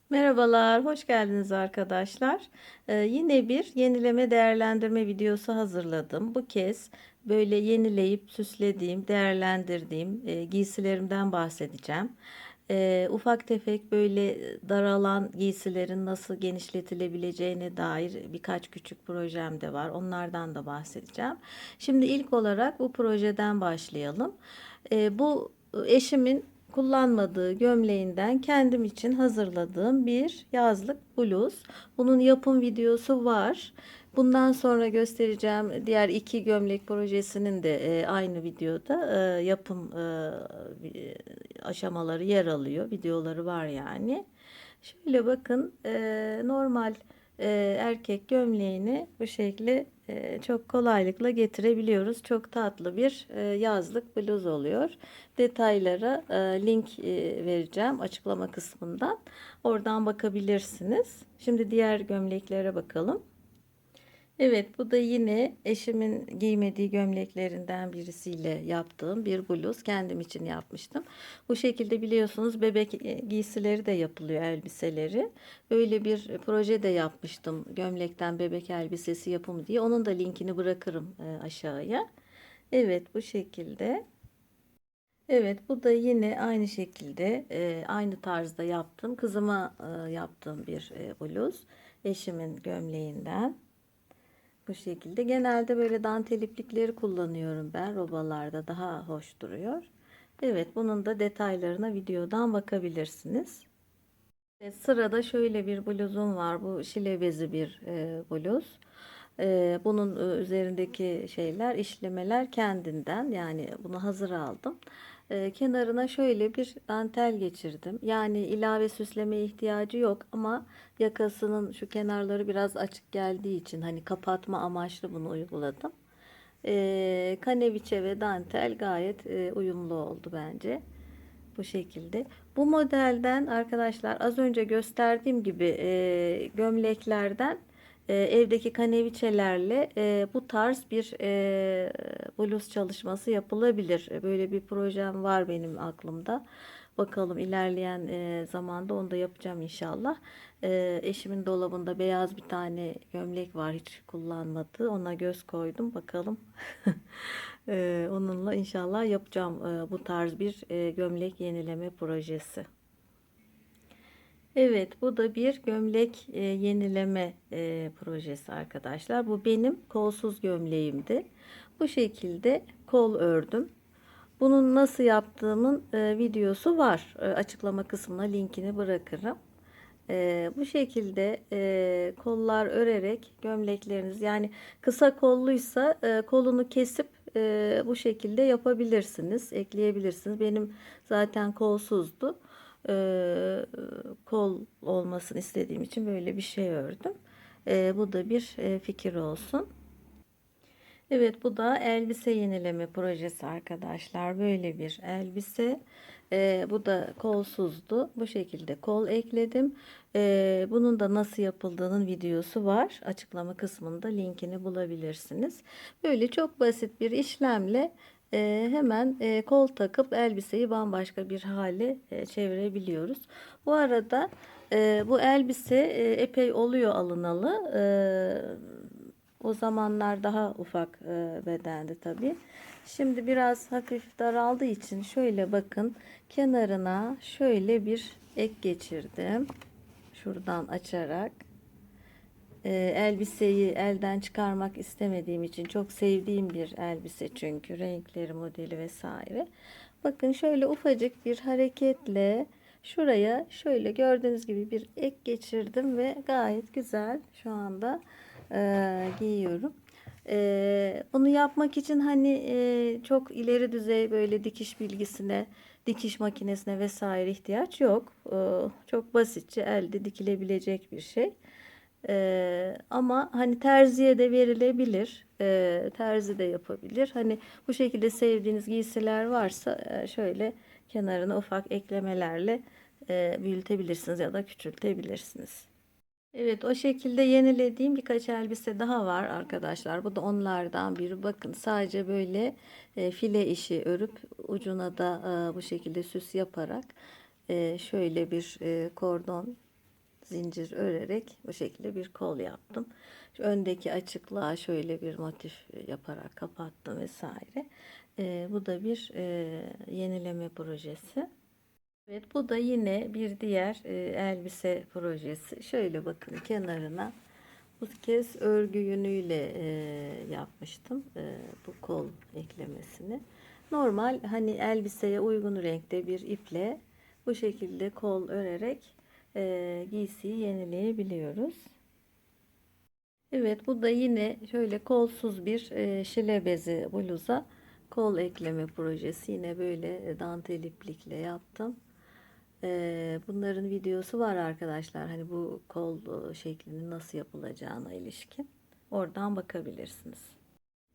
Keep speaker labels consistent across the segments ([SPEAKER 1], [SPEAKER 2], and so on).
[SPEAKER 1] Merhabalar, hoş geldiniz arkadaşlar. Yine bir yenileme değerlendirme videosu hazırladım. Bu kez böyle yenileyip süslediğim, değerlendirdiğim giysilerimden bahsedeceğim. Ufak tefek böyle daralan giysilerin nasıl genişletilebileceğine dair birkaç küçük projem de var. Onlardan da bahsedeceğim. Şimdi ilk olarak bu projeden başlayalım. Bu eşimin kullanmadığı gömleğinden kendim için hazırladığım bir yazlık bluz. Bunun yapım videosu var. Bundan sonra göstereceğim diğer iki gömlek projesinin de aynı videoda yapım aşamaları yer alıyor. Videoları var yani. Şöyle bakın, normal erkek gömleğini bu şekilde çok kolaylıkla getirebiliyoruz. Çok tatlı bir yazlık bluz oluyor. Detaylara link vereceğim açıklama kısmından. Oradan bakabilirsiniz. Şimdi diğer gömleklere bakalım. Evet, bu da yine eşimin giymediği gömleklerinden birisiyle yaptığım bir bluz. Kendim için yapmıştım. Bu şekilde biliyorsunuz bebek giysileri de yapılıyor, elbiseleri. Böyle bir proje de yapmıştım. Gömlekten bebek elbisesi yapımı diye. Onun da linkini bırakırım aşağıya. Evet, bu şekilde. Evet, bu da yine aynı şekilde aynı tarzda yaptım. Kızıma yaptığım bir bluz. Eşimin gömleğinden. Bu şekilde. Genelde böyle dantel iplikleri kullanıyorum ben. Robalarda daha hoş duruyor. Evet, bunun da detaylarına videodan bakabilirsiniz. Sırada şöyle bir bluzum var. Bu şile bezi bir bluz. Bunun üzerindeki şeyler, işlemeler kendinden. Yani bunu hazır aldım. Kenarına şöyle bir dantel geçirdim. Yani ilave süslemeye ihtiyacı yok ama yakasının şu kenarları biraz açık geldiği için hani kapatma amaçlı bunu uyguladım. Kaneviçe ve dantel gayet uyumlu oldu bence. Bu şekilde. Bu modelden arkadaşlar az önce gösterdiğim gibi gömleklerden evdeki kaneviçelerle bu tarz bir bluz çalışması yapılabilir. Böyle bir projem var benim aklımda. Bakalım ilerleyen zamanda onu da yapacağım inşallah. Eşimin dolabında beyaz bir tane gömlek var hiç kullanmadığı. Ona göz koydum. Bakalım. Onunla inşallah yapacağım bu tarz bir gömlek yenileme projesi. Evet, bu da bir gömlek yenileme projesi arkadaşlar. Bu benim kolsuz gömleğimdi. Bu şekilde kol ördüm. Bunun nasıl yaptığımın videosu var. Açıklama kısmına linkini bırakırım. Bu şekilde kollar örerek gömlekleriniz yani kısa kolluysa kolunu kesip bu şekilde yapabilirsiniz, ekleyebilirsiniz. Benim zaten kolsuzdu. Kol olmasını istediğim için böyle bir şey ördüm. Bu da bir fikir olsun. Evet, bu da elbise yenileme projesi arkadaşlar. Böyle bir elbise. Bu da kolsuzdu. Bu şekilde kol ekledim. Bunun da nasıl yapıldığının videosu var. Açıklama kısmında linkini bulabilirsiniz. Böyle çok basit bir işlemle hemen kol takıp elbiseyi bambaşka bir hale çevirebiliyoruz. Bu arada bu elbise epey oluyor alınalı. O zamanlar daha ufak bedendi tabii. Şimdi biraz hafif daraldığı için şöyle bakın kenarına şöyle bir ek geçirdim. Şuradan açarak. Elbiseyi elden çıkarmak istemediğim için çok sevdiğim bir elbise çünkü renkleri, modeli vesaire. Bakın şöyle ufacık bir hareketle şuraya şöyle gördüğünüz gibi bir ek geçirdim ve gayet güzel şu anda giyiyorum. Bunu yapmak için hani çok ileri düzey böyle dikiş bilgisine, dikiş makinesine vesaire ihtiyaç yok. Çok basitçe elde dikilebilecek bir şey. Ama hani terziye de verilebilir. Terzi de yapabilir. Hani bu şekilde sevdiğiniz giysiler varsa şöyle kenarına ufak eklemelerle büyütebilirsiniz ya da küçültebilirsiniz. Evet, o şekilde yenilediğim birkaç elbise daha var arkadaşlar. Bu da onlardan biri. Bakın sadece böyle file işi örüp ucuna da bu şekilde süs yaparak şöyle bir kordon zincir örerek bu şekilde bir kol yaptım. Şu öndeki açıklığa şöyle bir motif yaparak kapattım vesaire. Bu da bir yenileme projesi. Evet, bu da yine bir diğer elbise projesi. Şöyle bakın kenarına bu kez örgü yünüyle yapmıştım bu kol eklemesini. Normal hani elbiseye uygun renkte bir iple bu şekilde kol örerek giysiyi yenileyebiliyoruz. Evet, bu da yine şöyle kolsuz bir şile bezi bluza kol ekleme projesi. Yine böyle dantel iplikle yaptım. Bunların videosu var arkadaşlar. Hani bu kol şeklinin nasıl yapılacağına ilişkin. Oradan bakabilirsiniz.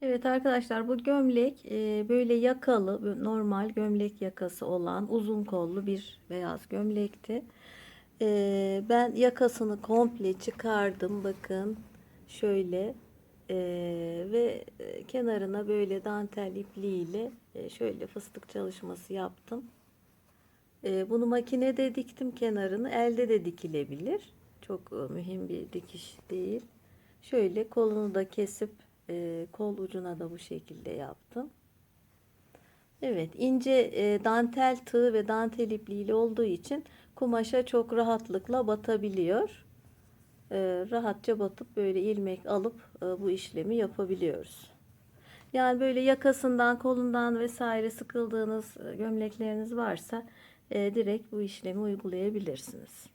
[SPEAKER 1] Evet arkadaşlar, bu gömlek böyle yakalı, normal gömlek yakası olan uzun kollu bir beyaz gömlekti. Ben yakasını komple çıkardım. Bakın şöyle ve kenarına böyle dantel ipliğiyle şöyle fıstık çalışması yaptım. Bunu makinede diktim kenarını. Elde de dikilebilir. Çok mühim bir dikiş değil. Şöyle kolunu da kesip kol ucuna da bu şekilde yaptım. Evet, ince dantel tığ ve dantel ipliğiyle olduğu için kumaşa çok rahatlıkla batabiliyor. Rahatça batıp böyle ilmek alıp bu işlemi yapabiliyoruz. Yani böyle yakasından, kolundan vesaire sıkıldığınız gömlekleriniz varsa direkt bu işlemi uygulayabilirsiniz.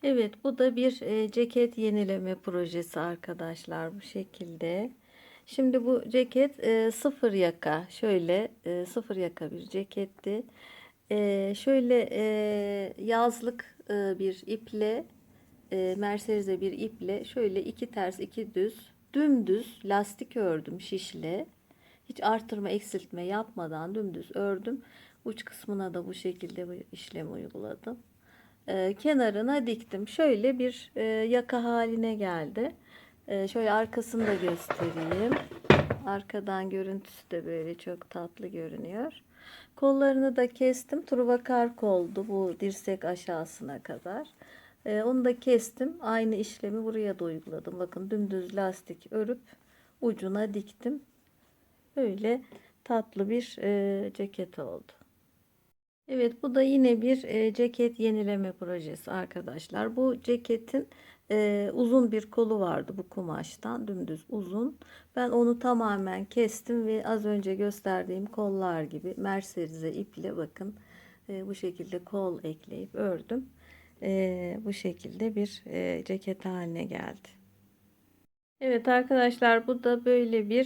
[SPEAKER 1] Evet, bu da bir ceket yenileme projesi arkadaşlar, bu şekilde. Şimdi bu ceket sıfır yaka, şöyle sıfır yaka bir ceketti. Şöyle yazlık bir iple, merserize bir iple şöyle iki ters iki düz dümdüz lastik ördüm şişle. Hiç artırma eksiltme yapmadan dümdüz ördüm. Uç kısmına da bu şekilde bu işlemi uyguladım. Kenarına diktim. Şöyle bir yaka haline geldi. Şöyle arkasını da göstereyim. Arkadan görüntüsü de böyle çok tatlı görünüyor. Kollarını da kestim. Truvakar koldu bu dirsek aşağısına kadar. Onu da kestim. Aynı işlemi buraya da uyguladım. Bakın dümdüz lastik örüp ucuna diktim. Böyle tatlı bir ceket oldu. Evet, bu da yine bir ceket yenileme projesi arkadaşlar. Bu ceketin uzun bir kolu vardı bu kumaştan, dümdüz uzun. Ben onu tamamen kestim ve az önce gösterdiğim kollar gibi merserize iple bakın bu şekilde kol ekleyip ördüm. Bu şekilde bir ceket haline geldi. Evet arkadaşlar, bu da böyle bir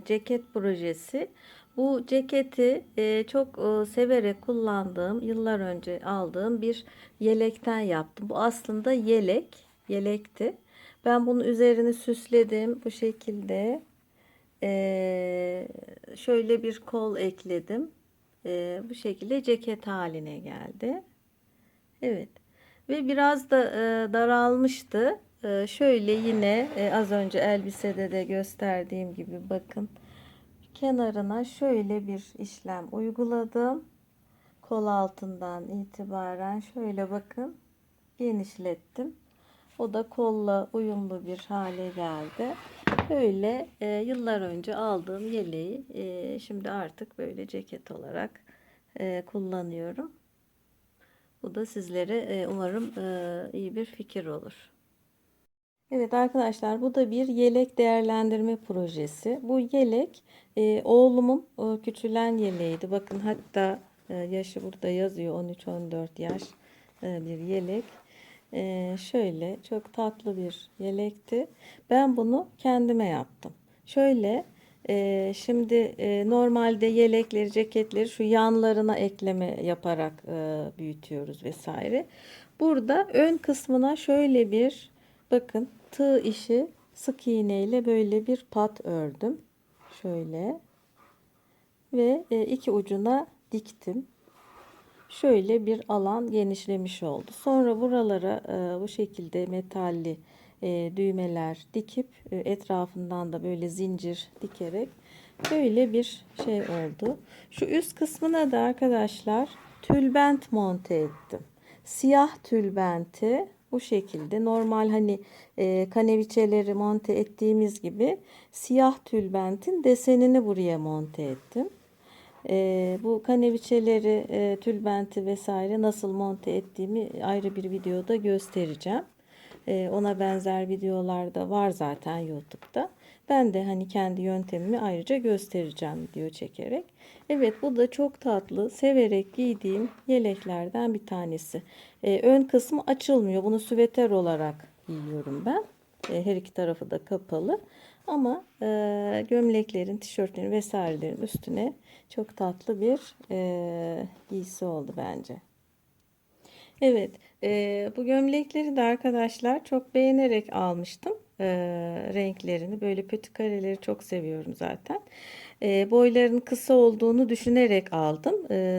[SPEAKER 1] ceket projesi. Bu ceketi çok severek kullandığım, yıllar önce aldığım bir yelekten yaptım. Bu aslında yelekti. Ben bunun üzerini süsledim bu şekilde. Şöyle bir kol ekledim. Bu şekilde ceket haline geldi. Evet. Ve biraz da daralmıştı. Şöyle yine az önce elbisede de gösterdiğim gibi bakın kenarına şöyle bir işlem uyguladım. Kol altından itibaren şöyle bakın genişlettim. O da kolla uyumlu bir hale geldi. Böyle yıllar önce aldığım yeleği şimdi artık böyle ceket olarak kullanıyorum. Bu da sizlere umarım iyi bir fikir olur. Evet arkadaşlar, bu da bir yelek değerlendirme projesi. Bu yelek oğlumun küçülen yeleğiydi. Bakın hatta yaşı burada yazıyor, 13-14 yaş bir yelek. Şöyle çok tatlı bir yelekti. Ben bunu kendime yaptım. Şöyle şimdi normalde yelekleri, ceketleri şu yanlarına ekleme yaparak büyütüyoruz vesaire. Burada ön kısmına şöyle bir bakın tığ işi sık iğne ile böyle bir pat ördüm. Şöyle ve iki ucuna diktim. Şöyle bir alan genişlemiş oldu. Sonra buralara bu şekilde metalli düğmeler dikip etrafından da böyle zincir dikerek böyle bir şey oldu. Şu üst kısmına da arkadaşlar tülbent monte ettim. siyah tülbenti bu şekilde normal hani kaneviçeleri monte ettiğimiz gibi siyah tülbentin desenini buraya monte ettim. Bu kaneviçeleri, tülbenti vesaire nasıl monte ettiğimi ayrı bir videoda göstereceğim. Ona benzer videolar da var zaten YouTube'da. Ben de hani kendi yöntemimi ayrıca göstereceğim video çekerek. Evet, bu da çok tatlı, severek giydiğim yeleklerden bir tanesi. Ön kısmı açılmıyor. Bunu süveter olarak giyiyorum ben. Her iki tarafı da kapalı. Ama gömleklerin, tişörtlerin vesairelerin üstüne çok tatlı bir giysi oldu bence. Evet, bu gömlekleri de arkadaşlar çok beğenerek almıştım. Renklerini böyle pötü kareleri çok seviyorum zaten. Boyların kısa olduğunu düşünerek aldım.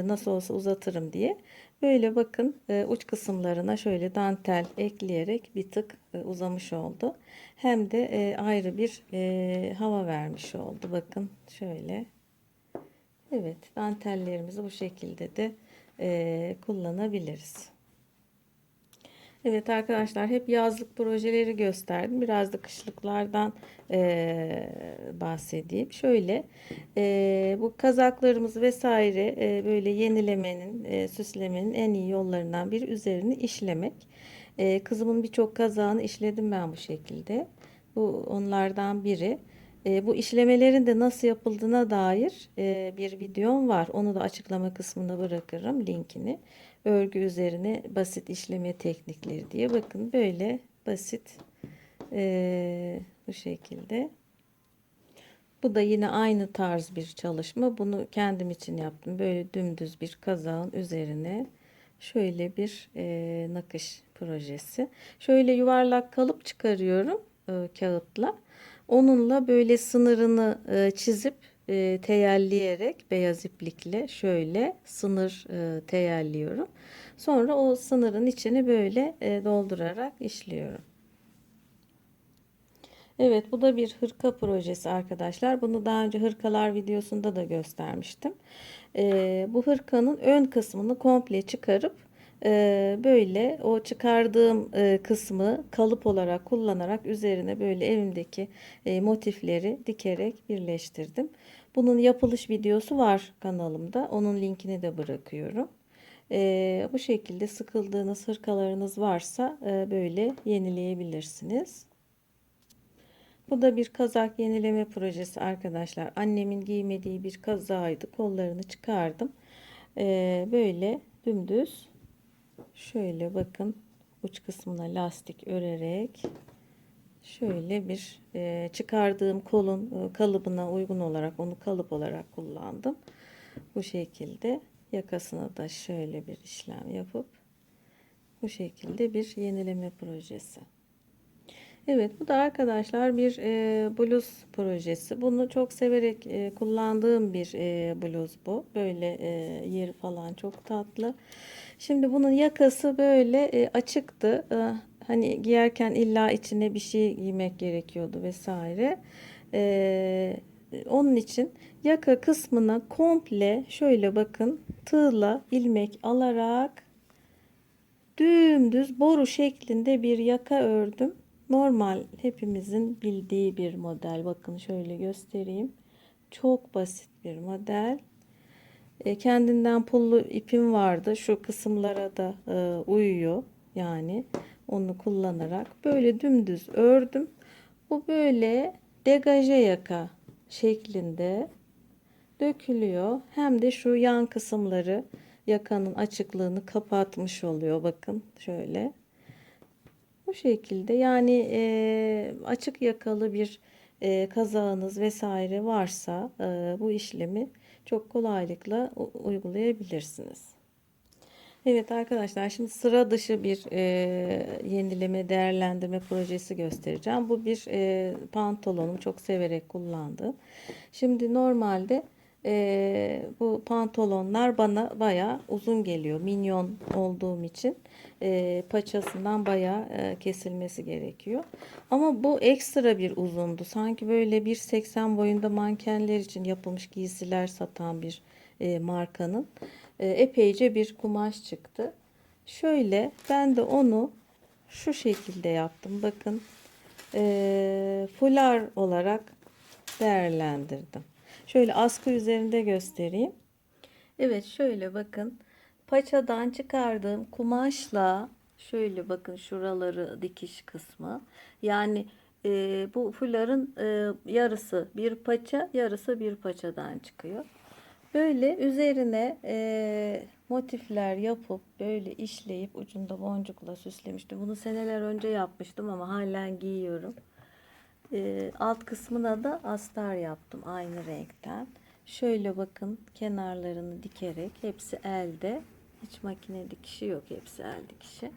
[SPEAKER 1] Nasıl olsa uzatırım diye. Böyle bakın uç kısımlarına şöyle dantel ekleyerek bir tık uzamış oldu. Hem de ayrı bir hava vermiş oldu. Bakın şöyle. Evet, dantellerimizi bu şekilde de kullanabiliriz. Evet arkadaşlar, hep yazlık projeleri gösterdim. Biraz da kışlıklardan bahsedeyim. Şöyle bu kazaklarımız vesaire böyle yenilemenin, süslemenin en iyi yollarından biri üzerini işlemek. Kızımın birçok kazağını işledim ben bu şekilde. Bu onlardan biri. Bu işlemelerin de nasıl yapıldığına dair bir videom var. Onu da açıklama kısmına bırakırım linkini. Örgü üzerine basit işleme teknikleri diye. Bakın böyle basit bu şekilde. Bu da yine aynı tarz bir çalışma. Bunu kendim için yaptım. Böyle dümdüz bir kazağın üzerine şöyle bir nakış projesi. Şöyle yuvarlak kalıp çıkarıyorum kağıtla. Onunla böyle sınırını çizip teyelleyerek beyaz iplikle şöyle sınır teyelliyorum. Sonra o sınırın içini böyle doldurarak işliyorum. Evet, bu da bir hırka projesi arkadaşlar. Bunu daha önce hırkalar videosunda da göstermiştim. Bu hırkanın ön kısmını komple çıkarıp böyle o çıkardığım kısmı kalıp olarak kullanarak üzerine böyle evimdeki motifleri dikerek birleştirdim. Bunun yapılış videosu var kanalımda. Onun linkini de bırakıyorum. Bu şekilde sıkıldığınız hırkalarınız varsa böyle yenileyebilirsiniz. Bu da bir kazak yenileme projesi arkadaşlar. Annemin giymediği bir kazağıydı. Kollarını çıkardım. Böyle dümdüz şöyle bakın uç kısmına lastik örerek şöyle bir çıkardığım kolun kalıbına uygun olarak onu kalıp olarak kullandım. Bu şekilde yakasına da şöyle bir işlem yapıp bu şekilde bir yenileme projesi. Evet, bu da arkadaşlar bir bluz projesi. Bunu çok severek kullandığım bir bluz bu. Böyle yeri falan çok tatlı. Şimdi bunun yakası böyle açıktı. Hani giyerken illa içine bir şey giymek gerekiyordu vesaire. Onun için yaka kısmına komple şöyle bakın tığla ilmek alarak dümdüz boru şeklinde bir yaka ördüm. Normal hepimizin bildiği bir model. Bakın şöyle göstereyim. Çok basit bir model. Kendinden pullu ipim vardı. Şu kısımlara da uyuyor. Yani onu kullanarak böyle dümdüz ördüm. Bu böyle degaje yaka şeklinde dökülüyor. Hem de şu yan kısımları yakanın açıklığını kapatmış oluyor. Bakın şöyle. Bu şekilde yani açık yakalı bir kazağınız vesaire varsa bu işlemi çok kolaylıkla uygulayabilirsiniz. Evet arkadaşlar, şimdi sıra dışı bir yenileme değerlendirme projesi göstereceğim. Bu bir pantolonum, çok severek kullandığım. Şimdi normalde bu pantolonlar bana bayağı uzun geliyor. Minyon olduğum için paçasından bayağı kesilmesi gerekiyor. Ama bu ekstra bir uzundu. Sanki böyle 1,80 boyunda mankenler için yapılmış giysiler satan bir markanın epeyce bir kumaş çıktı. Şöyle ben de onu şu şekilde yaptım. Bakın fular olarak değerlendirdim. Şöyle askı üzerinde göstereyim. Evet, şöyle bakın. Paçadan çıkardığım kumaşla şöyle bakın, şuraları dikiş kısmı. Yani bu fuların yarısı bir paça, yarısı bir paçadan çıkıyor. Böyle üzerine motifler yapıp böyle işleyip ucunda boncukla süslemiştim. Bunu seneler önce yapmıştım ama halen giyiyorum. Alt kısmına da astar yaptım aynı renkten. Şöyle bakın, kenarlarını dikerek, hepsi elde. Hiç makine dikişi yok, hepsi el dikişi.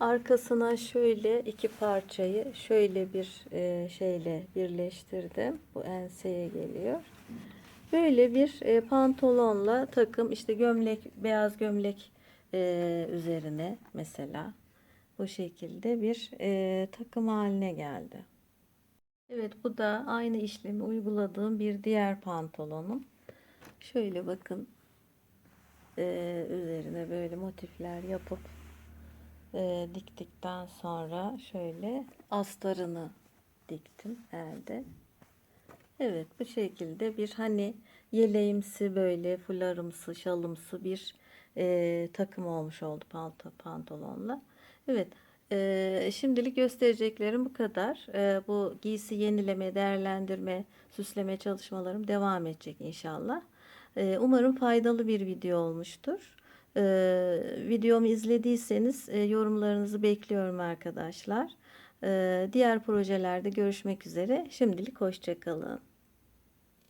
[SPEAKER 1] Arkasına şöyle iki parçayı şöyle bir şeyle birleştirdim. Bu enseye geliyor. Böyle bir pantolonla takım, işte gömlek, beyaz gömlek üzerine mesela bu şekilde bir takım haline geldi. Evet, bu da aynı işlemi uyguladığım bir diğer pantolonum. Şöyle bakın, üzerine böyle motifler yapıp diktikten sonra şöyle astarını diktim elde. Evet, bu şekilde bir hani yeleğimsi, böyle fularımsı, şalımsı bir takım olmuş oldu pantolonla. Evet, şimdilik göstereceklerim bu kadar. Bu giysi yenileme, değerlendirme, süsleme çalışmalarım devam edecek inşallah. Umarım faydalı bir video olmuştur. Videomu izlediyseniz yorumlarınızı bekliyorum arkadaşlar. Diğer projelerde görüşmek üzere. Şimdilik hoşça kalın.